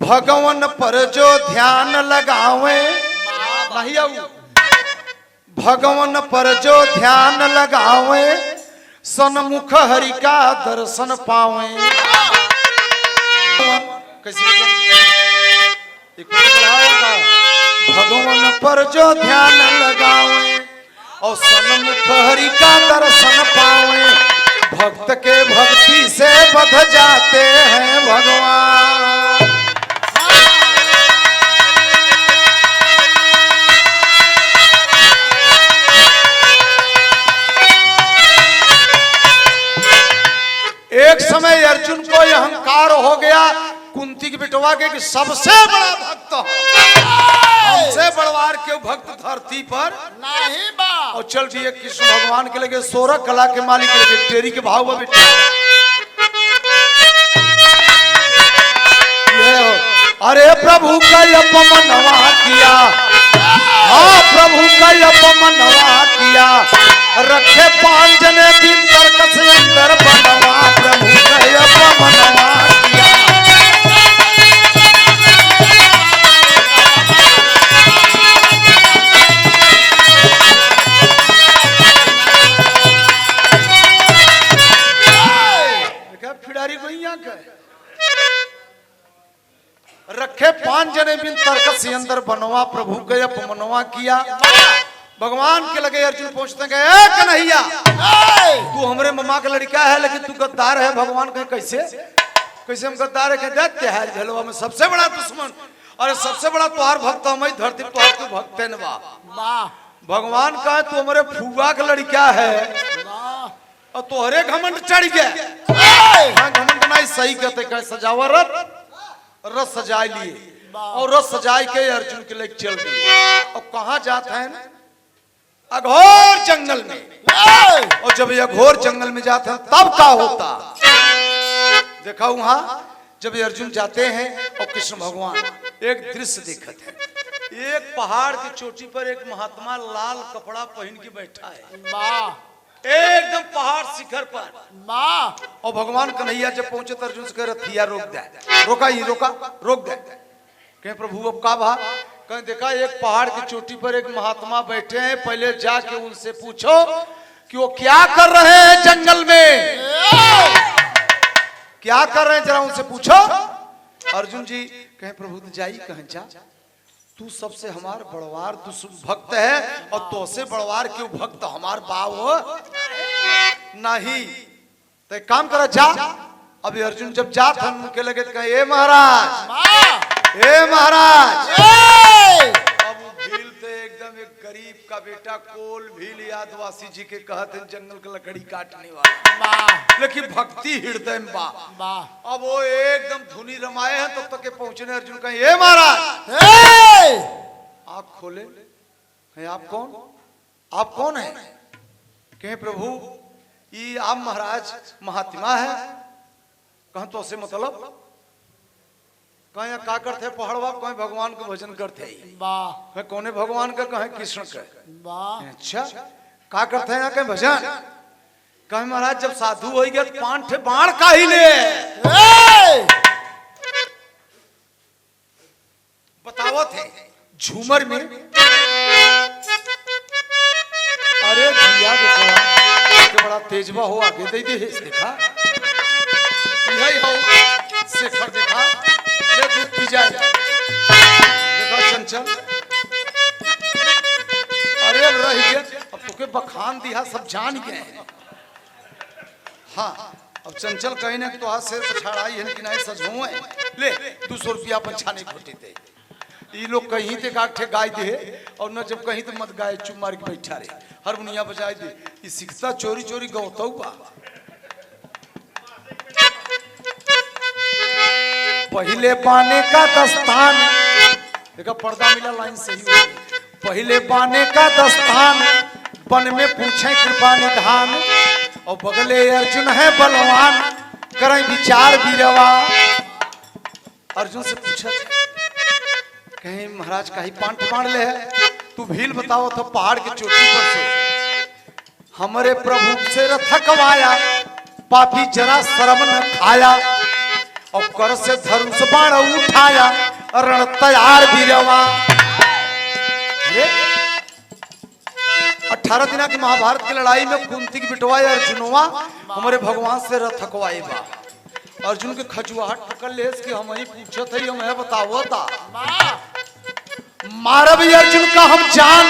भगवान पर जो ध्यान लगावे, भगवान पर जो ध्यान लगावे, सन्मुख हरि का दर्शन पावे। भगवान पर जो ध्यान लगावे और सन्मुख हरि का दर्शन पावे, भक्त के भक्ति से बध जाते हैं भगवान। एक समय अर्जुन को अहंकार हो गया कुंती की बिटवा के कि सबसे बड़ा भक्त हमसे बड़वार के भक्त धरती पर नहीं बा। और चल दिए कृष्ण भगवान के लगे 16 कला के मालिक के लगे तेरी के भाव में बेटा। अरे प्रभु का अपमनवा किया, हाँ प्रभु का अपमनवा किया, रखे 5 जने दिन तर्क से अंदर बनवा, प्रभु का अपमनवा किया। खिडारी को यहाँ रखे 5 जने बिन तर्क से अंदर बनवा, प्रभु के अपमनवा किया। भगवान के लगे अर्जुन पूछते गए कन्हैया तू हमरे मम्मा का लड़का है लेकिन तू गद्दार है। भगवान कहे कैसे कैसे हम गद्दार है? कहते हैं झलवा में सबसे बड़ा दुश्मन, अरे सबसे बड़ा तुहार भक्त हम धरती तुहार तू भक्त है ना। भगवान कहे तू हमारे फुआ का लड़का है और तोहरे घमंड चढ़ गया। घमंड नहीं सही कहते कहे सजावा रथ सजाए लिए और रथ सजाए के अर्जुन के लिए चल दिए। और कहाँ जाते हैं? अघोर जंगल में। और जब ये अघोर जंगल में जाते हैं तब क्या होता देखा वहां जब अर्जुन जाते हैं और कृष्ण भगवान एक दृश्य देखते हैं। एक पहाड़ की चोटी पर एक महात्मा लाल कपड़ा पहन के बैठा है एकदम पहाड़ शिखर पर। और भगवान कन्हैया जब पहुंचे तो अर्जुन से कह रथिया रोक दे, रोका ही रोका रोक दे। कहे प्रभु अब का भा? कहीं देखा एक पहाड़ की चोटी पर एक महात्मा बैठे हैं, पहले जाके उनसे पूछो कि वो क्या कर रहे हैं जंगल में, क्या कर रहे हैं जरा उनसे पूछो। अर्जुन जी कहे प्रभु तो जाई कहें जा, तू सबसे हमार बड़वार भक्त है और तो से बड़वार क्यों भक्त हमार बाव नहीं। तो काम करा जा। अभी अर्जुन जब जात हम उनके लगे कहे ए महाराज ए महाराज। अब भील तो एकदम एक गरीब का बेटा कोल भील आदिवासी जी के कहते जंगल का लकड़ी काटने वाला, लेकिन भक्ति हृदय में बा। अब वो एकदम धुनी रमाए हैं तब तक के पहुंचने अर्जुन कहे ए महाराज आँख खोले। कहे आप कौन? आप कौन है? कहे प्रभु ये आप महाराज महात्मा है। कहें तो से मतलब कहें का करते पहाड़वा? कहें भगवान का भजन करते कहें कौने भगवान का? कहें कृष्ण का। अच्छा का करते हैं कहें भजन? कहें महाराज जब साधु हो गया तो 5 बाण का ही ले बताओ थे झूमर में। अरे भैया देखो बड़ा तेजवा हो आगे दे दे देखा यही हो शेखर देखा ले दूध पी जाए देखा चंचल। अरे अब रह गया अब तुके बखान दिया सब जान गए। हाँ अब चंचल कहीं ना तो हाथ से छाड़ाई है कि नहीं सच हुए ले 200 रुपया अपन छाने घोटे थे। ये लोग कहीं ते गाठे गाय दे और न जब कहीं तो मत गाय चुप मार के बैठा रहे हारमोनिया बजाए दे। ये सिखता चोरी चोरी गौतौ बा। पहले पाने का दस्तान देखा पर्दा मिला लाइन सही हो। पहले पाने का दस्तान वन में पूछे कृपा निधान और बगले अर्जुन है बलवान करें विचार बीरवा। अर्जुन से पूछा कहीं महाराज का ही पांठ बांध ले है तू भील बताओ तो पहाड़ की चोटी पर से हमारे प्रभु से रथ कवाया पापी जरा शर्म न खाया और कर से धनुष बाण उठाया रण तैयार बीरवा। 18 दिना की महाभारत की लड़ाई में कुंती की बिटवा अर्जुनवा हमारे भगवान से रथकवाई बा। अर्जुन के खजुआहट पकड़ ले कि हम ही पूछत है हम बताओ ता मारब अर्जुन का हम जान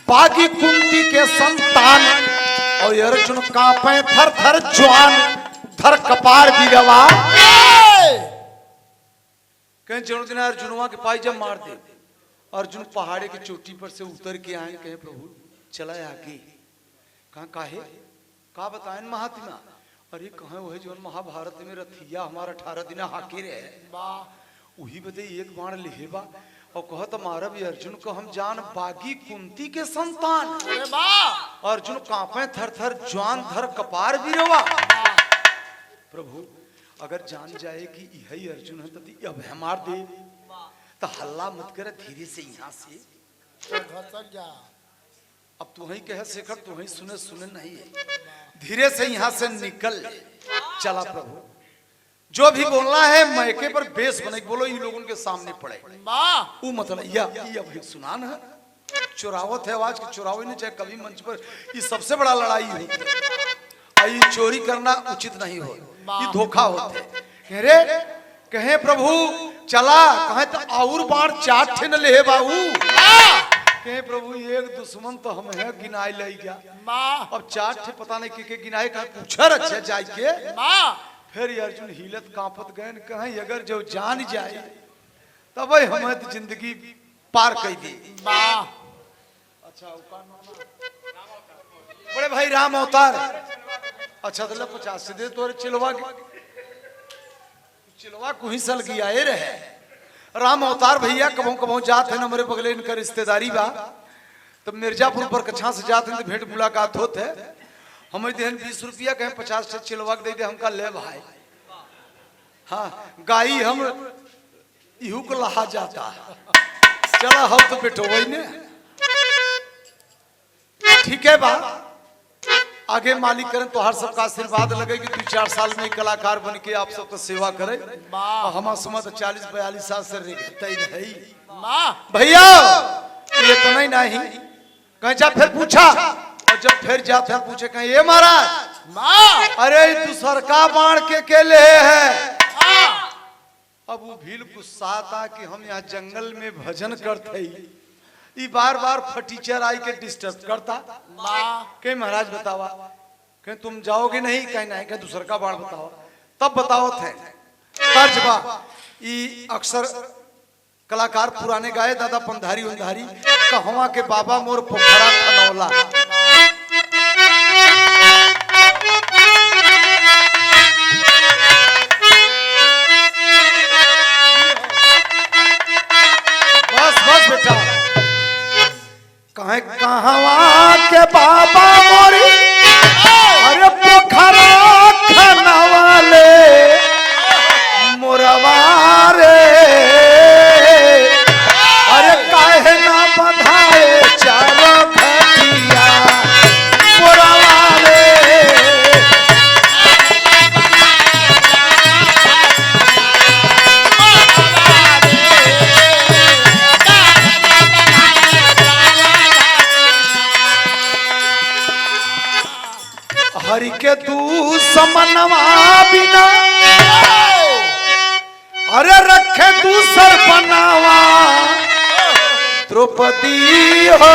बागी कुंती के संतान और अर्जुन कांपे थर थर जवान थर कपार बीरवा। कहीं दिन अर्जुनवा के पाई जब मार दे अर्जुन पहाड़ी की चोटी पर से उतर के आए कहे प्रभु चला आगे कहा काहे का बताएं महात्मा। अरे कहे वही जो महाभारत में रथिया हमारा 18 दिन हाके रहे वही बदे एक बाण लेबा और कहत मारा भी अर्जुन को हम जान बागी कुंती के संतान। अर्जुन कांपे थर थर जवान धर कपार बीरवा। प्रभु अगर जान जाए कि यही अर्जुन है तो अब मार दे तो हल्ला मत कर धीरे से यहाँ से जा। अब तू ही कहे शेखर तू ही सुने सुने नहीं है धीरे से यहाँ से निकल चला। प्रभु जो भी बोलना है मैके पर बेस बने बोलो इन लोगों के सामने पड़े वो मतलब या भाई सुनान है चुरावत है आवाज की चुरावे नहीं चाहे कभी मंच पर ये सबसे बड़ा लड़ाई होती है। चोरी करना उचित नहीं हो ये धोखा होते रे कहे प्रभु चला कहे तो और बाण 4 ठे न ले बाबू कहे प्रभु एक दुश्मन तो हम है गिनाए ले गया अब 4 ठे पता नहीं के गिनाए का पूछा रखे जाए के फिर अर्जुन हिलत कांपत गए कहे अगर जो जान जाए तब हमें तो जिंदगी पार कर दी। अच्छा बड़े भाई राम अवतार अच्छा तो 50 दे तोरे चिलवा को ही सल गया ये रहे राम अवतार भैया कबो कबो जात है ना मेरे बगले इनका रिश्तेदारी बा तो मिर्जापुर पर कछा से जाते हैं तो भेंट मुलाकात होते है हमें देन 20 रुपया कहें 50 से चिलवा दे दे हमका ले भाई। हाँ गाई हम इहू को लहा जाता चला हम तो बेटो वही ने ठीक है बा आगे मालिक करें तो हर सबका आशीर्वाद लगे कि 2-4 साल में कलाकार बन के आप सबका सेवा करे। हम समझ 40-42 साल से भैया इतना ही नहीं कहीं जा फिर पूछा और जब फिर जाते हैं पूछे कहीं ये महाराज अरे दूसर का बाण के ले है। अब वो भील गुस्सा था कि हम यहाँ जंगल में भजन करते ही बार बार फटीचर आई के डिस्टर्ब करता कहीं महाराज बतावा कहीं तुम जाओगे नहीं कहीं नहीं कहीं दूसर का बाण बताओ तब बताओ थे तर्जबा अक्सर कलाकार पुराने गाए दादा पंधारी उंधारी कहवा के बाबा मोर पोखरा खनौला बस बेटा कहे कहवा के बाबा मोरी अरे पोखरा खनवाले मोरवा रे अरे काहे ना बधाए चारो खटिया मोरवा रे। हरि के दुश्मनवा बिना अरे रखे दूसर बनावा द्रौपदी हो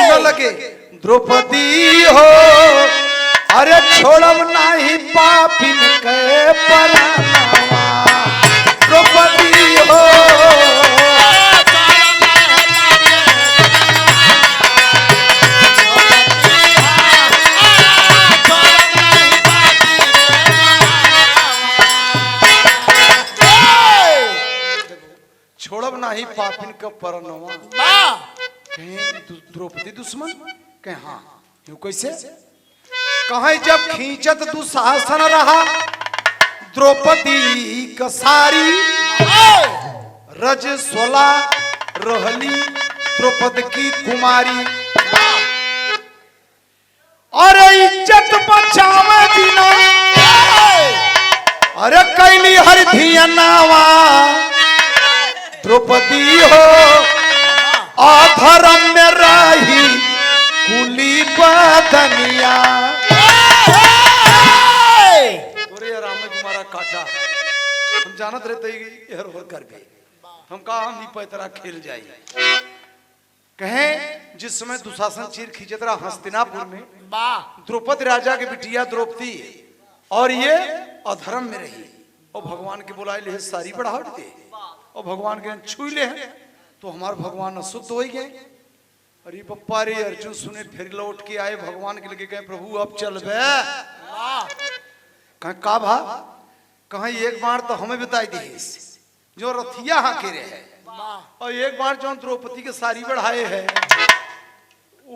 न लगे द्रौपदी हो अरे छोड़ब नहीं पापिन के परनावा द्रौपदी हो। छोड़ब नहीं पापिन का परनवा द्रौपदी दुश्मन कहे हाँ यूं कैसे कहे जब खींचत दुशासन रहा द्रौपदी का सारी रज सोला रहली द्रौपदी की कुमारी और इज्जत नयनावा द्रौपदी हो अधर्म में रही कुली बदनिया। राम में तुम्हारा काटा हम जानत रहते हर कर गए हम कहा हम ही पैतरा खेल जाइए। कहें जिस समय दुशासन चीर खींचत रहा हस्तिनापुर में द्रौपदी राजा के बिटिया द्रौपदी और ये अधर्म में रही और भगवान के बुलाए ले सारी बढ़ावट दे और भगवान के छू ले हैं तो हमारे भगवान अशुद्ध हो गए। अरे पप्पा रे अर्जुन सुने फिर लौट के आए भगवान के लगे कहे प्रभु अब चल बे कहीं का भा कहीं एक बार तो हमें बताई दी जो रथिया हाँ के रहे और एक बार जो द्रौपदी के सारी बढ़ाए है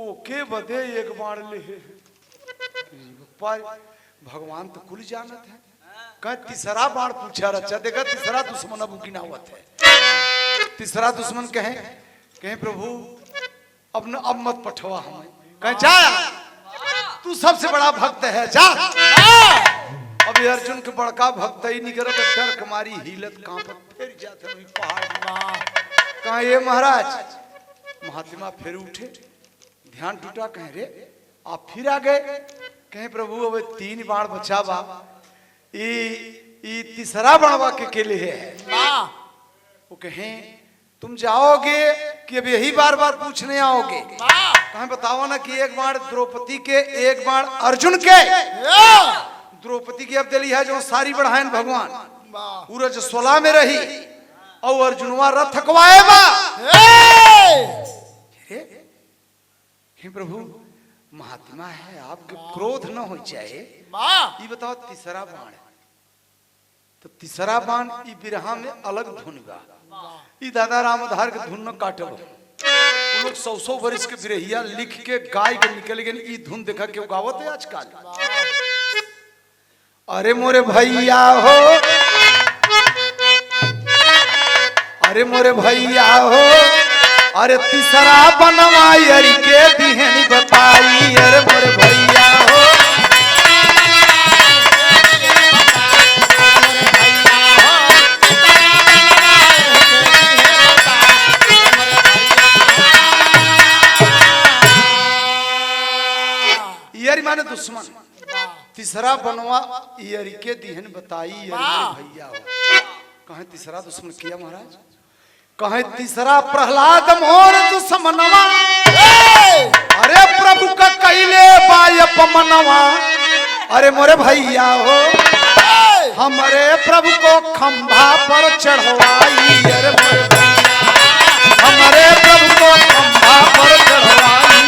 ओके बदे एक बार ले भगवान तो कुल जानत है कह तीसरा बार पूछा रचा देखा तीसरा दुश्मन अब की ना हुआ है। तीसरा दुश्मन कहे कहे प्रभु अब मत पठवा हमें कहे जा तू सबसे बड़ा भक्त है जा। अभी अर्जुन के बड़का भक्त ही नहीं करत डर कमारी हिलत कांपत फिर जाते पहाड़ कहा ये महाराज महात्मा फिर उठे ध्यान टूटा कहे रे आप फिर आ गए कहे प्रभु अब 3 बाण बचा बा तीसरा बाणवा के लिए है। वो कहे तुम जाओगे कि अब यही बार बार पूछने आओगे कहे बताओ ना कि एक बार द्रौपदी के एक बार अर्जुन के द्रौपदी की अब दिली है जो सारी बढ़ाएन भगवान पूरज 16 में रही और अर्जुनवा रथ कवाए हे प्रभु महात्मा है आपके क्रोध न हो जाए ये बताओ तीसरा बाण तो तीसरा बाण ई बिरहा में अलग धुन बा ई दादा रामधार के धुन न काटब लोग 100 वर्ष के बिरहिया लिख के गाय के निकल गए ई धुन देखा क्यों गावत है आजकल। अरे मोरे भैया हो अरे मोरे भैया हो अरे तीसरा बनवाई के दिहनी बताई अरे मोरे भैया हो यारी माने दुश्मन तीसरा बनवा यारी के दिहन बताई भैया हो कहे तीसरा दुश्मन किया महाराज कहे तीसरा प्रहलाद मोर दुश्मनवा अरे प्रभु का कैले बायप मनवा अरे मोरे भैया हो हमारे प्रभु को खंभा पर चढ़वाई अरे मोरे भैया हमारे प्रभु को खंभा पर चढ़वाई।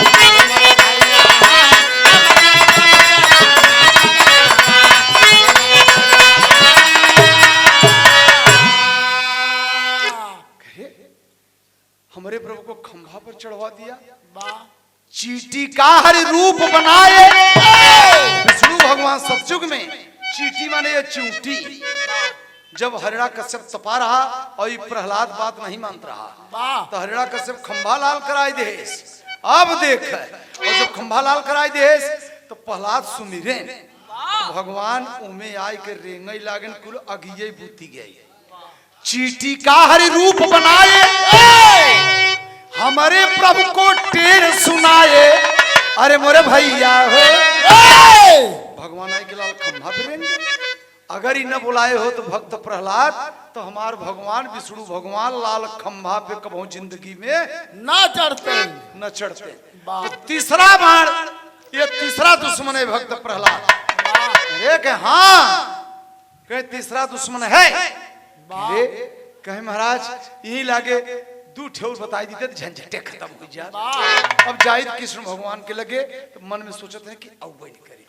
हमारे प्रभु को खंभा पर चढ़वा दिया चीटी का हर रूप बनाए विष्णु भगवान सतयुग में चीटी माने ये चूंटी जब हरिणा कश्यप तपा रहा और ये प्रहलाद बात नहीं मानता रहा तो हरिणा कश्यप खंभा लाल कराई दे अब देख और जब खंभा लाल कराई दे तो प्रहलाद सुमिरे तो भगवान उमे आय के रेंगई लागन कुल अगिये बूती गई चीटी का हरि रूप बनाए हमारे प्रभु को टेर सुनाए अरे मोरे भैया हो भगवान आए के लाल खंभा फिरेंगे अगर ही न बुलाए हो तो भक्त प्रहलाद तो हमारे भगवान विष्णु भगवान लाल खंभा पे कभी जिंदगी में ना चढ़ते तो तीसरा बाण ये तीसरा दुश्मन है भक्त प्रहलाद हाँ कहे तीसरा दुश्मन है कहे महाराज यही लागे दू ठेउर बताई दी झंझटे खत्म हो जाए। अब जाहिद कृष्ण भगवान के लगे तो मन में सोचते हैं कि अब वही करी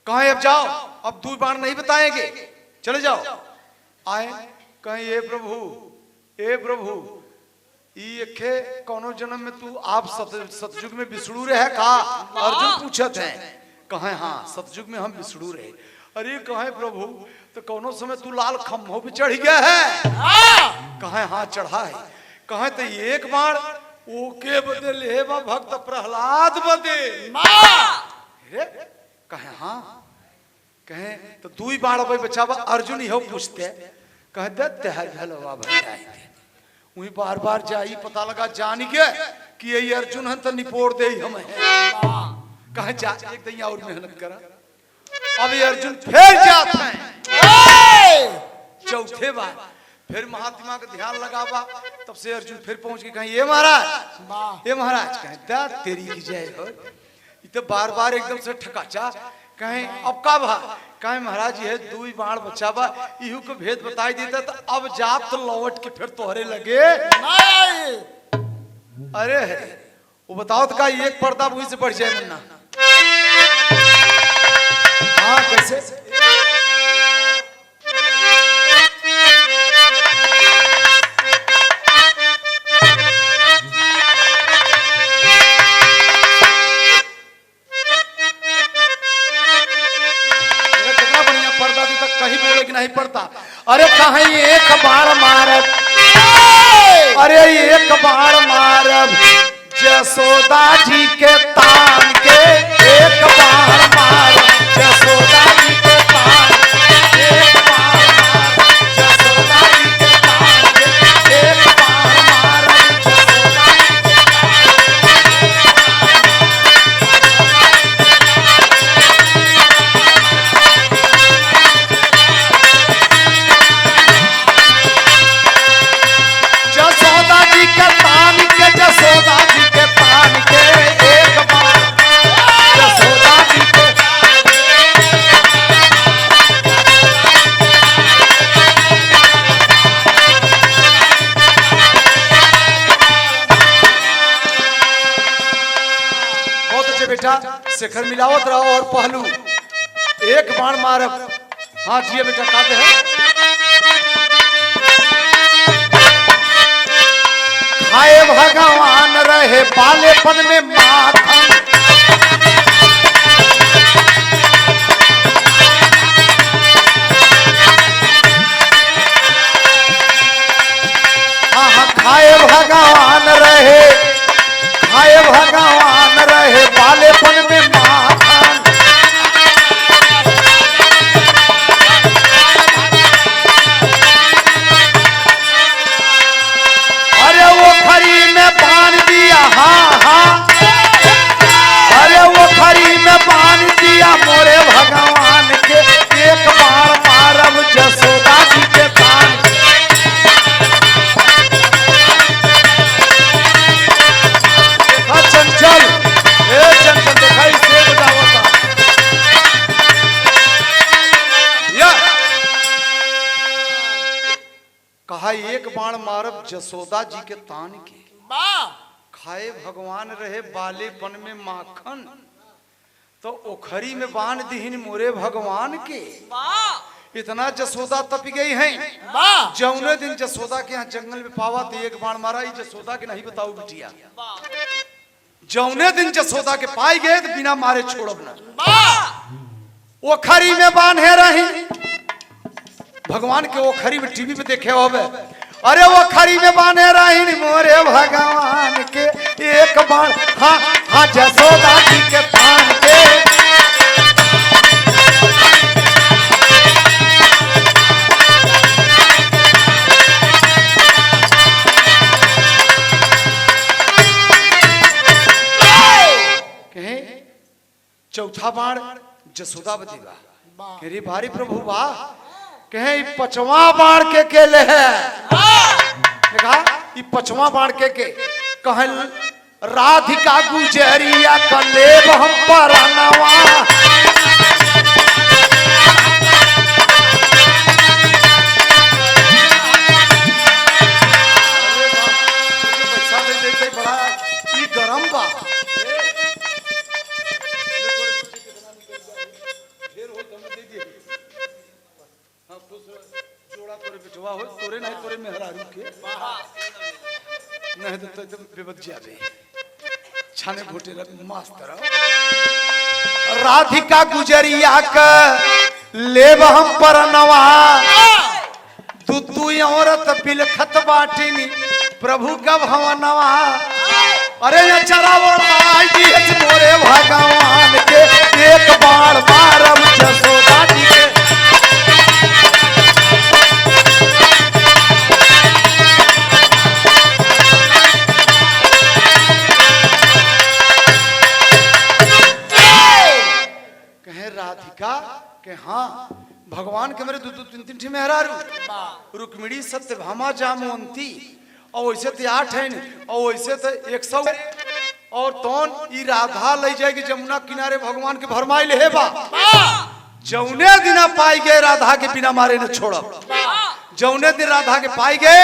कहे अब जाओ अब 2 बार नहीं बताएंगे चले जाओ आए कहे ये प्रभु ये कौनो जन्म में तू आप सतयुग में विष्णु रहे का अर्जुन पूछत है कहे हाँ सतयुग में हम विष्णु रहे अरे कहे प्रभु तो कौनो समय तू लाल खम्भों पे चढ़ गया है कहे हाँ चढ़ा है कहे तो एक बार ओके बदे ले भक्त प्रहलाद बदे कहे हाँ कहे तो तू ही बाण भाई बचावा अर्जुन ही हो पूछते कह दे हर भलवा भाई वही बार बार जाई पता लगा जान के कि यही अर्जुन है तो निपोड़ दे हम कहे जा एक दिन और मेहनत करा। अब ये अर्जुन फिर जाते हैं चौथे बार फिर महात्मा का ध्यान लगावा तब से अर्जुन फिर पहुंच के कहीं ये महाराज कहे दा तेरी की जय हो तो बार बार एकदम से ठकाचा कहें अब का भा कहें महाराज ये दुई बाण बचावा इहू को भेद बताई देता तो अब जाप तो लौट के फिर तोहरे लगे अरे वो बताओ तो का एक पर्दा वहीं से बढ़ जाए मुन्ना हाँ कैसे नहीं पड़ता। अरे कहीं एक बार मारब अरे एक बार मारब जसोदा जी के तान के एक बार मारब जसोदा जी के तान एक बार मारब जसोदा जी के तान के एक बार मारब जसोदा जी के जसोदा जी के पान के एक बार जसोदा जी के बहुत अच्छे बेटा शिखर मिलावत रहो और पहलू एक बाण मारब हाँ जी बेटा कहते हैं खाए भगवान रहे बालेपन में माखन हाँ खाए भगवान रहे बालेपन में माखन अरे वो खरी में बांध दिया मोरे भगवान के एक बार मारब जसोदा जी के तान देखा चंचल देखा इसे बजावता कहा एक बाण मारब जसोदा जी के तान के खाए भगवान रहे बालेपन में माखन तो ओखरी में बांध दीन मोरे भगवान के इतना जसोदा तप गई है जौने दिन जसोदा के यहाँ जंगल में पावा तो एक बाण मारा जसोदा के नहीं बताओ बिटिया जौने दिन जसोदा के पाई गए तो बिना मारे छोड़ब ना ओखरी में बांधे रही भगवान के ओखरी में टीवी पे देखे होवे अरे वो खरी में बाने रही मोरे भगवान के एक बाण हाँ जसोदा जी के पान के चौथा बाण जसोदा बजेगा रे भारी प्रभु वाह कहे पचवा बाण के ले है देखा ये पचवा बाण के कहे राधिका गुजरिया कलेब हम परनवा पैसा दे बड़ा ये गरम बा हो तोरे नहीं तोरे मेहरारू के नहीं तो एकदम बेबद जाबे छाने घोटे लग मास्टर राधिका गुजरिया का लेब हम परनवा तू औरत बिलखत बाटिनी प्रभु का भवनवा अरे ये चरावो मोरे भगवान के एक बार मारब जसोदा जी राधिका के हाँ भगवान के मेरे दो दो तीन तीन मेहरारू रुक्मिणी सत्यभामा जामवंती और वैसे तो 8 है और वैसे तो 100 और तौन ई राधा ले जाएगी जमुना किनारे भगवान के भरमाई ले बा जौने दिन पाई गए राधा के बिना मारे न छोड़ब जौने दिन राधा के पाई गए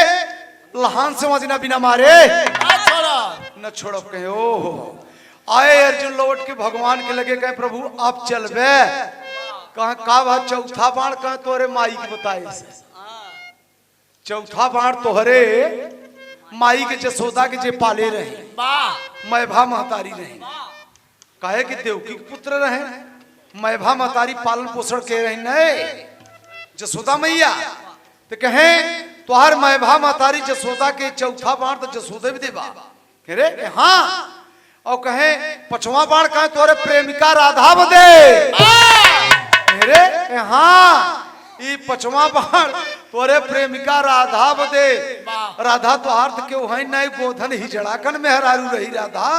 लहान से बिना बिना मारे न छोड़ब कहे ओहो आए अर्जुन लौट के भगवान के लगे कहे प्रभु आप चलबे कहा का बात चौथा बाण कहा तोरे माई की बताए चौथा बाण तोहरे माई के जसोदा के जे पाले रहे मैभा महतारी रहे काहे कि देवकी के पुत्र रहे मैभा महतारी पालन पोषण के रहे नहीं जसोदा मैया तो कहे तुहार मैभा महतारी जसोदा के चौथा बाण तो जसोदे भी देबा कह रे हाँ और कहे 5वां बाण कहे तोरे प्रेमिका राधा बदे रे हाँ ई 5वां बाण तोरे प्रेमिका राधा बदे राधा तो अर्थ के वही नहीं गोधन ही जड़ाकन मेहरारू रही राधा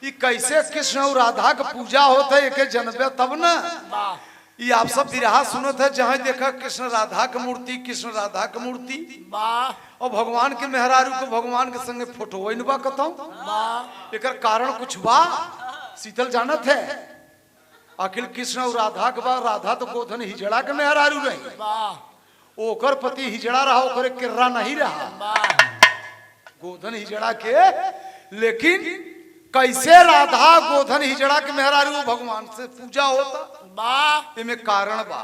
ये कैसे कृष्ण और राधा का पूजा होता है एक जनबे तब न ये आप सब बिरहा सुनत है जहाँ देखा कृष्ण राधा की मूर्ति कृष्ण राधा की मूर्ति और भगवान के मेहरारू को भगवान के संगे फोटो वही बा कतौ एक कारण कुछ बा शीतल जानत है आखिर कृष्ण और राधा के बाद राधा तो गोधन हिजड़ा के मेहरारू रही ओकर पति हिजड़ा रहा ओकर किर्रा नहीं रहा गोधन हिजड़ा के लेकिन कैसे राधा गोधन हिजड़ा के मेहरारू भगवान से पूजा होता इमे कारण बा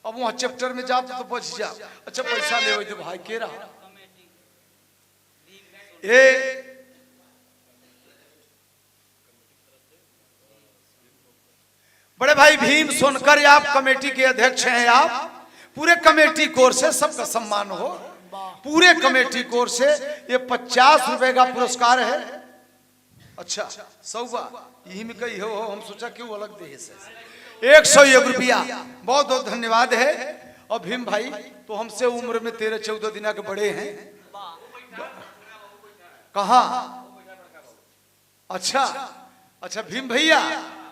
अब वहां चैप्टर में जाते तो बच जा अच्छा पैसा ले दे भाई के रहा ए बड़े भाई भीम सोनकर आप कमेटी के अध्यक्ष हैं आप पूरे कमेटी कोर से सबका सम्मान हो पूरे कमेटी कोर से ये 50 रुपए का पुरस्कार है अच्छा 100 यही में कही हो हम सोचा क्यों अलग दे 101 रुपया बहुत बहुत धन्यवाद है और भीम भाई तो हमसे उम्र में 13-14 दिन के बड़े हैं कहा अच्छा अच्छा भीम भैया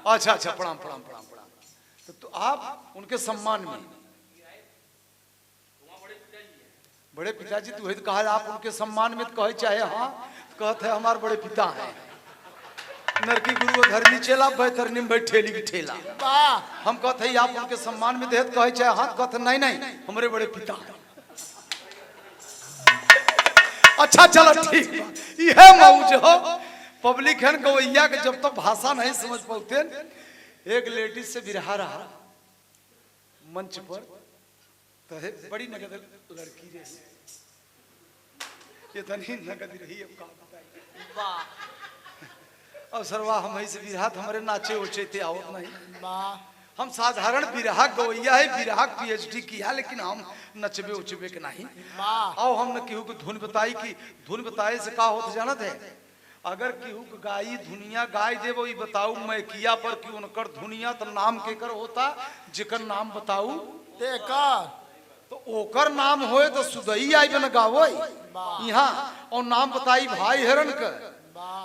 अच्छा अच्छा प्रणाम प्रणाम प्रणाम प्रणाम तो आप उनके सम्मान में बड़े पिताजी तू तो कहा आप उनके सम्मान में कहे चाहे हाँ कहते हैं हमारे बड़े पिता हैं नरकी गुरु धरनी चेला बैठरनी बैठेली की ठेला हम कहते हैं आप उनके सम्मान में देहत कहे चाहे हाँ कहते नहीं नहीं हमारे बड़े पिता हैं अच्छा चलो ठीक यह मौज हो पब्लिक है गवैया के जब तक भाषा नहीं समझ पाते एक लेडीज से बिरहा रहा मंच पर तो बड़ी नगद लड़की रही ये तनी नगद रही अब का और सरवा हम से बिरहा हमारे नाचे उचे थे आवत नहीं हम साधारण बिरहा गवैया है बिरहा पीएचडी किया लेकिन हम नचबे उचबे के नहीं आओ हम न केहू को धुन बताई कि धुन बताए से का होता जानत है अगर केहू गाई धुनिया गाय देवो ई बताऊ मैं किया पर कि उनकर धुनिया तो नाम केकर होता जेकर नाम बताऊ तो ओकर नाम होए तो सुदई आई बन गावो यहाँ और नाम बताई भाई हेरन का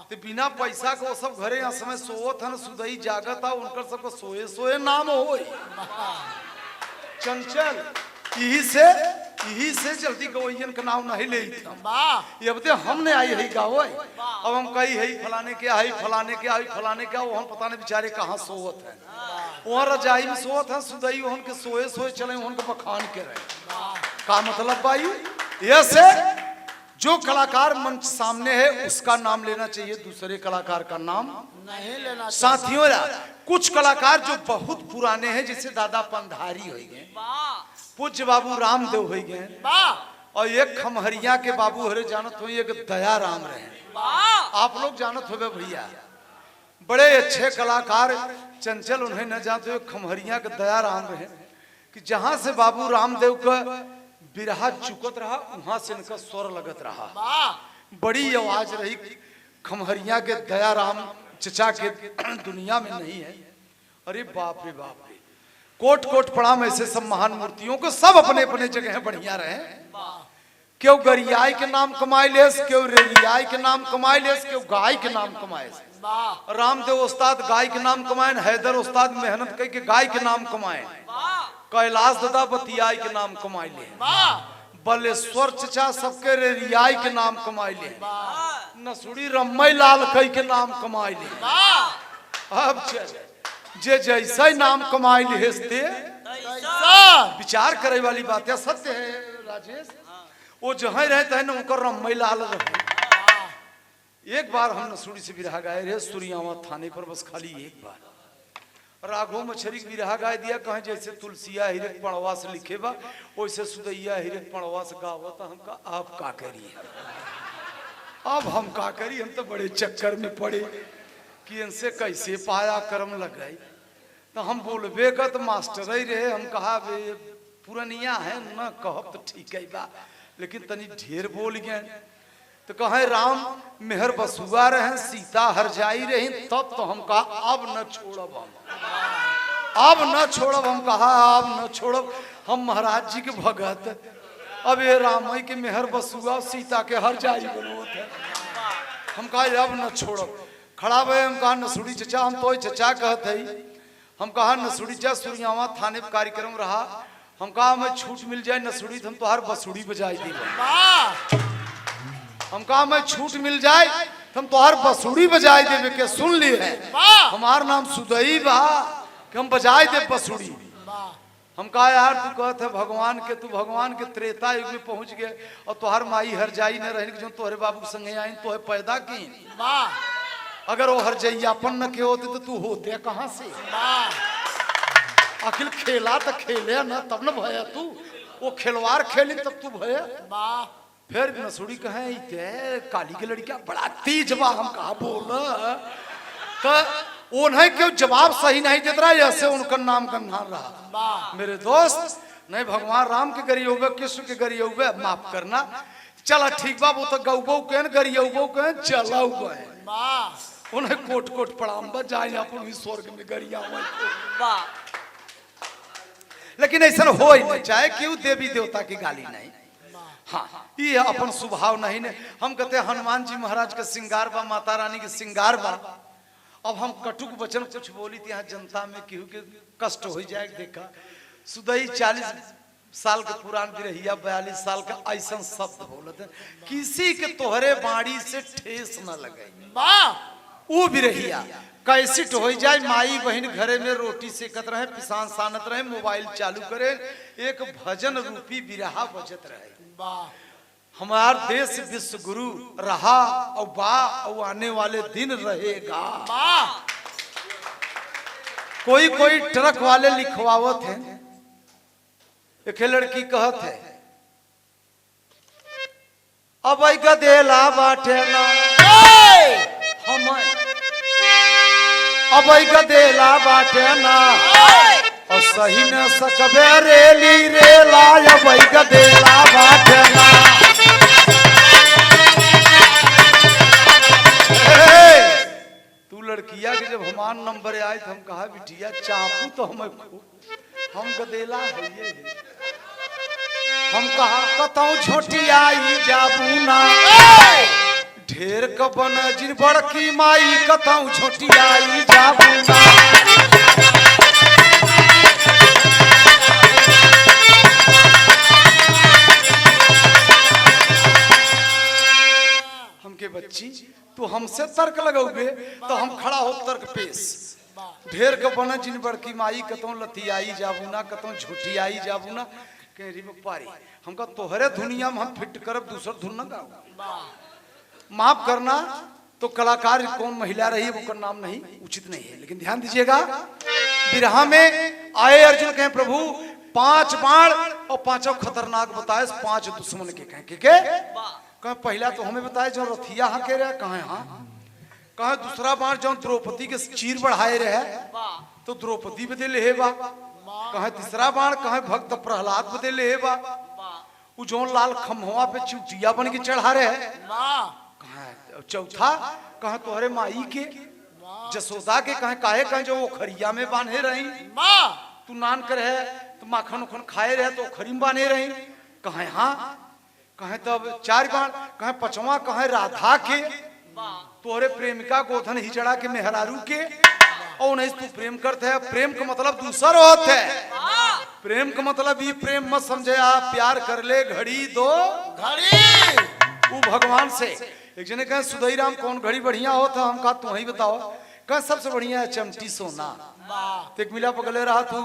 तो बिना पैसा को सब घरे यहाँ समय सोवत है सुदई जागत है उनकर सबको सोए सोए नाम हो चंचल यही से जल्दी गवैयन का नाम नहीं ले ये बते हमने आई है गाओ अब हम कही है फलाने के आई फलाने के आई फलाने के हम पता नहीं बेचारे कहाँ सोवत है वहाँ रजाई में सोवत है सुदई वहन के सोए सोए चले वहन के बखान के रहे का मतलब भाई ये से जो कलाकार मंच सामने है उसका नाम लेना चाहिए दूसरे कलाकार का नाम नहीं लेना साथियों कुछ कलाकार जो बहुत पुराने हैं जैसे दादा पंधारी हो गए पूज्य बाबू रामदेव हो गए और एक खमहरिया के बाबू हरे जानत हो एक दया राम रहे आप लोग जानत हो भैया बड़े अच्छे कलाकार चंचल उन्हें न जानते हो खमहरिया के दया राम रहे कि जहां से बाबू रामदेव का बिरहा चुकत रहा वहां से इनका स्वर लगत रहा बड़ी आवाज रही खमहरिया के दया राम चचा के दुनिया में नहीं है अरे बाप रे बाप रे कोट कोट प्रणाम ऐसे सब महान मूर्तियों को सब अपने अपने जगह बढ़िया रहे क्यों गरियाई के नाम कमाई लेस क्यों रेलियाई के नाम कमाई लेस क्यों गाय के नाम कमाए रामदेव उस्ताद गाय के नाम कमाए, हैदर उस्ताद मेहनत करके गाय के नाम कमाए, कैलाश दादा बतियाई के नाम कमाए ले, बलेश्वर चचा सबके रे रियाई के नाम कमाए ले, नसुड़ी रम्मई लाल कई के नाम कमाए ले। अब जे जैसा नाम कमाए ले विचार करे वाली बात है, सत्य है राजेश। वो जहाँ रहते हैं ना उनका रम्मई लाल रहे। एक बार हम नसुड़ी से बिरहा गाए रहे सुरियावा थाने पर, बस खाली एक बार राघो मछरी बिरहा गाय दिया, कहे जैसे तुलसिया हिरक पड़वा से लिखे बा वैसे सुदैया हिरक पड़वा से गावत। हमका आप का करिए, अब हम का करी, हम तो बड़े चक्कर में पड़े कि इनसे कैसे पाया कर्म लग गई। तो हम बोलबे का तो मास्टर ही रहे, हम कहा पुरनिया है न कहब तो ठीक है बा, लेकिन तनी ढेर बोल गए। तो कहे राम मेहर बसुआ रहे, सीता हर जाई रही, तब तो हम कहा अब न छोड़ब, अब न छोड़ब। हम कहा अब न छोड़ब, हम महाराज जी के भगत, अब ये राम के मेहर बसुआ सीता के हर जाई बनोत है। हम कहा अब न छोड़ब। खड़ा भे, हम कहा नसुड़ी चचा, हम तो चचा कहते ही। हम कहा नसुड़ी चचा सुरियावा थाने पर कार्यक्रम रहा, हम कहा हमें छूट मिल जाए नसुड़ी तो हम तो हर बसुड़ी बजाई दी। हम कहा मैं छूट मिल जाए तो हम तो हर बसुड़ी बजाई देवे के, सुन लिए है हमार नाम सुदई बा कि हम बजाई दे बसुड़ी। हम कहा यार तू कहत है भगवान के, तू भगवान के त्रेता युग में पहुंच गए और तोहर माई हर जाई न रहे जो तोहरे बाबू संगे आई तो पैदा की। अगर वो हर जैयापन न के होते तो तू होते कहाँ से? आखिर खेला तो खेले न तब न भया तू, वो खिलवाड़ खेली तब तू भया। फिर नसुड़ी कहे काली की लड़कियां बड़ा तेज बा। हम कहा बोल तो उन्हें क्यों जवाब सही नहीं देता रहा, ऐसे उनका नाम गंधार रहा। मेरे दोस्त नहीं भगवान राम के गरी हो, कृष्ण के गरी हो, माफ करना चला ठीक बा, वो तो गौ गौ कहन गरी हो कहन चला हुआ है, उन्हें कोट कोट प्रणाम बा जाए अपन स्वर्ग में गरिया हुआ। लेकिन ऐसा हो ही नहीं चाहे क्यों देवी देवता की गाली नहीं। हाँ ये अपन स्वभाव नहीं ने। हम कहते हनुमान जी महाराज का श्रृंगार बा, माता रानी के श्रृंगार बा। अब हम कटुक वचन कुछ बोली थी यहाँ जनता में केहू के कष्ट हो जाए। देखा सुदई 40 साल के पुरान बिरहिया 42 साल का ऐसा शब्द बोलते किसी के तोहरे बाड़ी से ठेस न लगे। वो बिरहिया कैसिट हो जाए, माई बहन घरे में रोटी सेकत रहे, पिसान सानत रहे, मोबाइल चालू करे, एक भजन रूपी बिरहा बजत रहे। हमार देश विश्व गुरु रहा और बा और आने वाले दिन रहेगा। कोई कोई ट्रक वाले लिखवावत है, एक लड़की कहत है अब गदेला बाटे ना हम, अब गदेला बाटे ना और सही न सकबे रेली रेला, अब गदेला बाटे ना। तू लड़किया के जब हमार नंबर आए तो हम कहा बिटिया चापू तो हम गदेला है ये। हम कहा कतौ छोटी आई जाबू ना, ढेर कबन जिन बड़की माई कतौ छोटी आई जाबू ना। हमके बच्ची तू हमसे तर्क लगोगे तो हम खड़ा हो तर्क पेश। ढेर कबन जिन बड़की माई कतौ लती आई जाबू ना, कतौ झूठी आई जाबू ना। कह रही पारी हमका तोहरे दुनिया में हम फिट करब, दूसर धुन न गाओ। माफ करना तो कलाकार कौन महिला रही वो का नाम नहीं उचित नहीं है, लेकिन ध्यान दीजिएगा बिरहा में आए अर्जुन कहें प्रभु 5 बाण और 5 खतरनाक बताए, 5 दुश्मन के कहें पहला तो हमें बताए जो रथिया हाँ के रहे कहे हाँ, कहे दूसरा बाण जो द्रौपदी के चीर बढ़ाए रहे तो द्रौपदी बदे ले बा, कहे तीसरा बाण कहे भक्त प्रहलाद बदे ले बा, वो जो लाल खम्हवा पे चुटिया बन के चढ़ा रहे कहे चौथा कहे तोहरे माई के जसोदा के कहे काहे कहे जो वो खरिया में बांधे रही तू नान कर है तो माखन उखन खाए रहे तो खरी में बांधे रही कहे हाँ, कहे तब 4 बाण कहे 5वां कहे राधा के तोहरे प्रेमिका गोधन ही चढ़ा के मेहरारू के और नहीं तू प्रेम करते है। प्रेम का मतलब दूसर होता है। प्रेम का मतलब ये प्रेम मत समझे आप प्यार कर ले घड़ी दो घड़ी वो भगवान से। एक जने कहे सुधई राम कौन घड़ी बढ़िया होता हम कहा तू ही बताओ। कह सबसे बढ़िया है चमटी सोना। तो एक मिला पगले रहा तू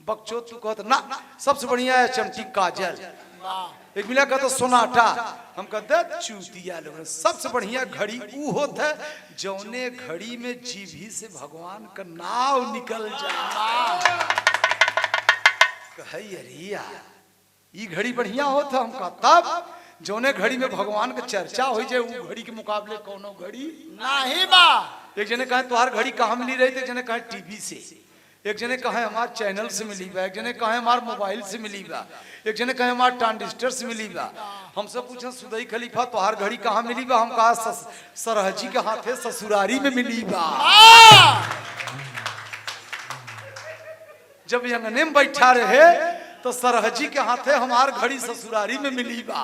बकचो तू कहता ना सबसे बढ़िया है चमटी काजल। एक मिला कहता सोनाटा हम कहते चूतिया लोग। सबसे बढ़िया घड़ी वो होता है जौने घड़ी में जीभी से भगवान का नाव निकल जाए। कहे अरे यार ये घड़ी बढ़िया होता हम कहा तब जौने घड़ी में भगवान का चर्चा हो जाए वो घड़ी के मुकाबले कोनो घड़ी नहीं बा। एक जने कहे तुम्हार घड़ी कहाँ मिली रही थे जने कहे टीवी से। एक जने कहे हमारे चैनल से मिली बा। एक जने कहे हमारे मोबाइल से मिली बा। एक जने कहे हमारे ट्रांजिस्टर से मिली बा। हमसे पूछे सुदई खलीफा तुम्हार घड़ी कहाँ मिली बा। हम कहा सरहजी के हाथे ससुरारी में मिली बा। जब अंगने में बैठा रहे तो सरहजी के हाथे हमार घड़ी ससुरारी में मिली बा।